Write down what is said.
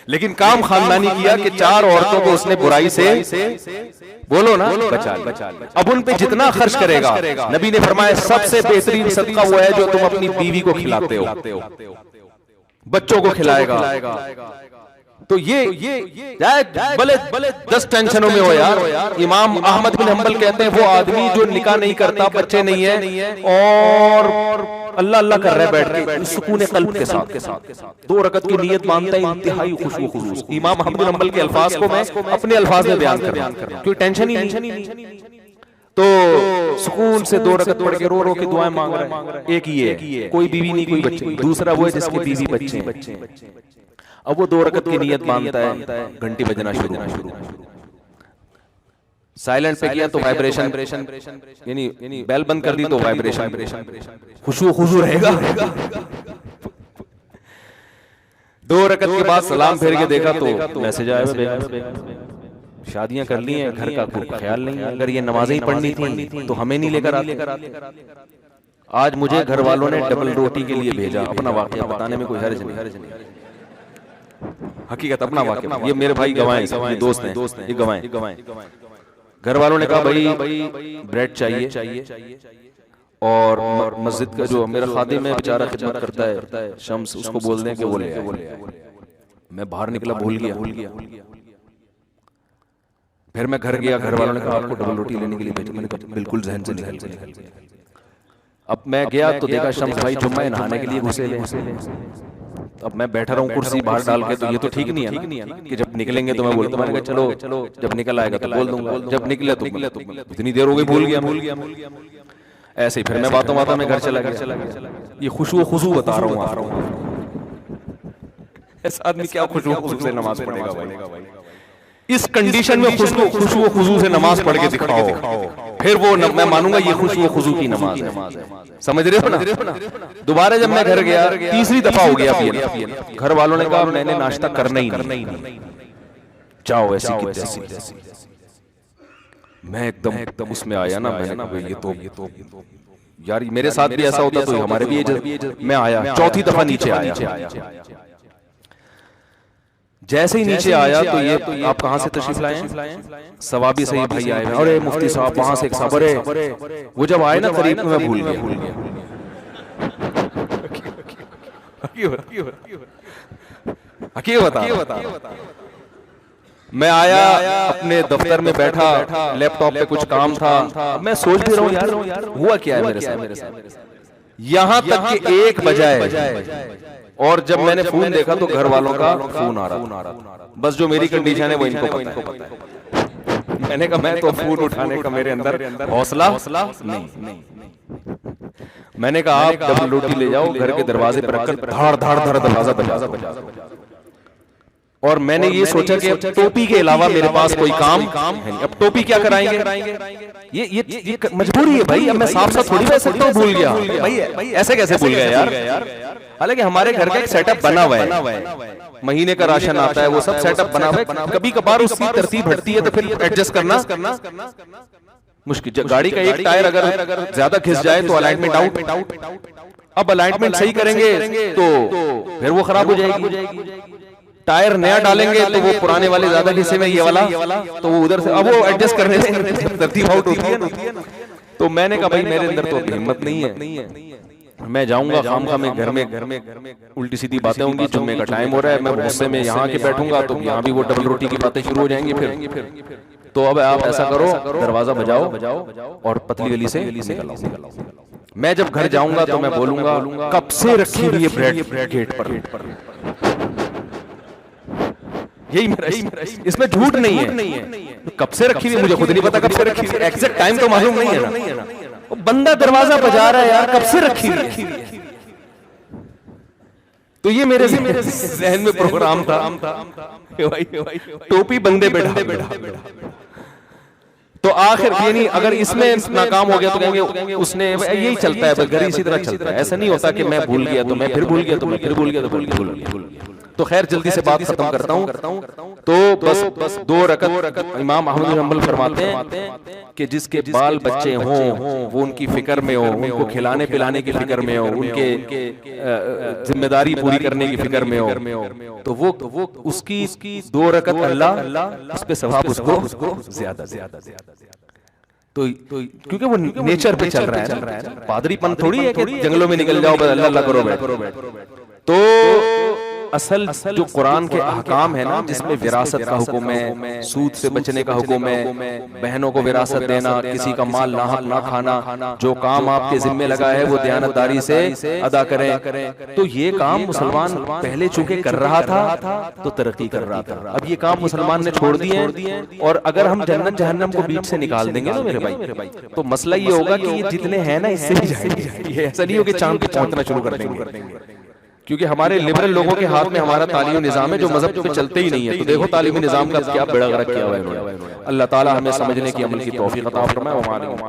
लेकिन काम खानदानी किया कि 4 औरतों को उसने बुराई से बोलो ना बचा लिया। अब उन पे जितना खर्च करेगा, नबी ने फरमाया सबसे बेहतरीन सदका वो है जो तुम अपनी बीवी को खिलाते हो, बच्चों को खिलाएगा। तो ये भले 10 टेंशनों में हो यार। इमाम अहमद बिन हंबल कहते हैं वो आदमी जो निकाह नहीं करता, बच्चे नहीं है और अल्लाह अल्लाह कर रहा है बैठ के सुकून कल्ब के साथ 2 रकत की नियत मानता है, इंतहाई खुशबू खुशूस। इमाम अहमद बिन हंबल के अल्फाज को मैं अपने अल्फाज में बयान कर रहा हूं, कोई टेंशन ही नहीं। तो सुकून से 2 रकत पढ़ के रो रो के दुआएं मांग रहा है। एक ही है, कोई बीवी नहीं कोई बच्चे। दूसरा वो है जिसकी बीवी बच्चे। अब वो 2 रकत की नियत मानता है, घंटी बजना शुरू। साइलेंट पे किया तो वाइब्रेशन, यानी बेल बंद कर दी तो वाइब्रेशन, खुशू रहेगा। 2 रकत के बाद सलाम फेर के देखा तो मैसेज आया, शादियां कर ली हैं, घर का कोई ख्याल नहीं है। अगर ये नमाजें ही पढ़नी थी तो हमें नहीं लेकर आते। आज मुझे घर वालों ने डबल रोटी के लिए भेजा। अपना वाकया बताने में कोई हर्ज नहीं, हकीकत अपना वाकया। ये मेरे भाई गवाए, ये दोस्त हैं, ये गवाए। घर वालों ने कहा भाई ब्रेड चाहिए और मस्जिद का जो मेरा खादिम है बेचारा खिदमत करता है शम्स, उसको बोल दें कि वो ले आए। मैं बाहर निकला, भूल गया। फिर मैं घर गया, घर वालों ने कहा आपको डबल रोटी लेने के लिए भेजा। मैंने कहा बिल्कुल जहन से निकल। अब मैं गया तो देखा शम्स भाई जुम्मा नहाने के लिए घुसे। अब मैं बैठा रहा हूँ कुर्सी बाहर डाल के, तो ये तो ठीक नहीं है ना कि जब निकलेंगे तो मैं बोलता। मैंने कहा चलो जब निकल आएगा तो बोल दूंगा, जब निकले तो इतनी देर हो गई भूल गया। ऐसे ही फिर मैं बातों में घर चला गया। ये खुशबू बता रहा हूँ। ऐसा आदमी क्या खुशबू से नमाज पढ़ेगा भाई? इस कंडीशन में खुशबू से नमाज पढ़ के दिखाओ, फिर वो मैं मानूंगा ये खुशबू की नमाज है। समझ रहे हो ना? दोबारा जब मैं घर गया, तीसरी दफा हो गया, घर वालों ने कहा मैंने नाश्ता करना ही नहीं, जाओ ऐसी की तैसी। मैं एकदम उसमें आया ना, मैंने कहा ये तो यार मेरे साथ भी ऐसा होता तो हमारे भी। मैं आया, चौथी दफा नीचे आया। जैसे ही नीचे आया तो ये आप कहां से तशरीफ लाए हैं? सवाबी सही भाई आए हैं। अरे मुफ्ती साहब वहां से एक साहब, अरे वो जब आए ना करीब में मैं भूल गया। बता मैं आया, अपने दफ्तर में बैठा, लैपटॉप पे कुछ काम था। मैं सोच भी रहा हूँ यार हुआ क्या है मेरे साथ। यहां तक कि 1 बजाए और जब मैंने फोन देखा तो घर वालों का फोन आ रहा था। बस जो मेरी कंडीशन है वो इनको पता है। मैंने कहा मैं तो फोन उठाने का मेरे अंदर हौसला नहीं। मैंने कहा आप डबल रोटी ले जाओ, घर के दरवाजे पर रखकर धाड़ दरवाजा बजा। और मैंने ये सोचा कि टोपी के अलावा मेरे पास कोई काम है। अब टोपी क्या कराएंगे? ये मजबूरी है भाई। अब मैं साफ साफ थोड़ी कह सकता हूँ भूल गया भाई, ऐसे कैसे भूल गया यार? हालांकि हमारे घर का एक सेटअप बना हुआ है, महीने का राशन आता है, वो सब सेटअप बना हुआ है। कभी कभार उसकी तरतीब हटती है तो फिर एडजस्ट करना मुश्किल। गाड़ी का एक टायर अगर ज्यादा घिस जाए तो अलाइनमेंट आउट। अब अलाइनमेंट सही करेंगे तो फिर वो खराब हो जाएगी। टायर नया डालेंगे तो वो पुराने वाले ज्यादा हिस्से में, ये वाला तो वो उधर से, अब वो एडजस्ट करने से तरतीब आउट होती है ना। तो मैंने कहा भाई मेरे अंदर तो हिम्मत नहीं है, मैं जाऊंगा खामखा में घर में उल्टी सीधी बातें होंगी। जुम्मे का टाइम हो रहा है, मैं गुस्से में यहाँ के बैठूंगा तो यहाँ भी वो डबल रोटी की बातें शुरू हो जाएंगी फिर। तो अब आप ऐसा करो, दरवाजा बजाओ और पतली गली से निकल आओ। मैं जब घर जाऊंगा तो मैं बोलूंगा कब से रखी हुई है ब्रेड गेट पर। यही मेरा, इसमें झूठ नहीं है। कब से रखी हुई मुझे खुद नहीं पता, कब से रखी हुई एग्जैक्ट टाइम तो मालूम नहीं है ना। बंदा दरवाजा बजा रहा है यार, कब से रखी हुई है। तो ये मेरे जहन में प्रोग्राम था, टोपी बंदे बैठा। तो आखिर यानी अगर इसमें नाकाम हो गया तो कहेंगे उसने, यही चलता है घर इसी तरह चलता है। ऐसा नहीं होता कि मैं भूल गया तो मैं फिर भूल गया तो मैं फिर भूल गया तो भूल गया। तो खैर जल्दी से बात खत्म करता हूँ। तो बस 2 रकत इमाम अहमद बिन हंबल फरमाते हैं कि जिसके बाल बच्चे हों वो उनकी फिक्र में हो, उनको खिलाने पिलाने की फिक्र में हो, उनके जिम्मेदारी पूरी करने की फिक्र में हो, तो वो उसकी 2 रकत अल्लाह उस पे सवाब उसको ज्यादा तो क्योंकि वो नेचर पे चल रहा है ना, पादरीपन थोड़ी है कि जंगलों में निकल जाओ बस अल्लाह अल्लाह करो बैठ। तो असल जो कुरान के अहकाम है ना, जिसमें विरासत का हुक्म है, सूद से बचने का हुक्म है, बहनों को विरासत देना, किसी का माल नाहक ना खाना, जो काम आपके जिम्मे लगा है वो दयानतदारी से अदा करें। तो ये काम मुसलमान पहले चूंकि कर रहा था तो तरक्की कर रहा था, अब ये काम मुसलमान ने छोड़ दिए। और अगर हम जन्नत जहन्नम को बीच से निकाल देंगे ना मेरे भाई, तो मसला ये होगा कि ये जितने हैं ना इससे भी जाएंगे। ये ऐसा नहीं हो कि चांद पे पहुंचना शुरू कर देंगे, क्योंकि हमारे लिबरल लोगों के हाथ में हमारा तालीमी निजाम है जो मजहब पे चलते ही नहीं है। तो देखो तालीमी निजाम का क्या बेड़ा गर्क किया हुआ है इन्होंने। अल्लाह ताला हमें समझने की, अमल की तौफीक अता फरमाए।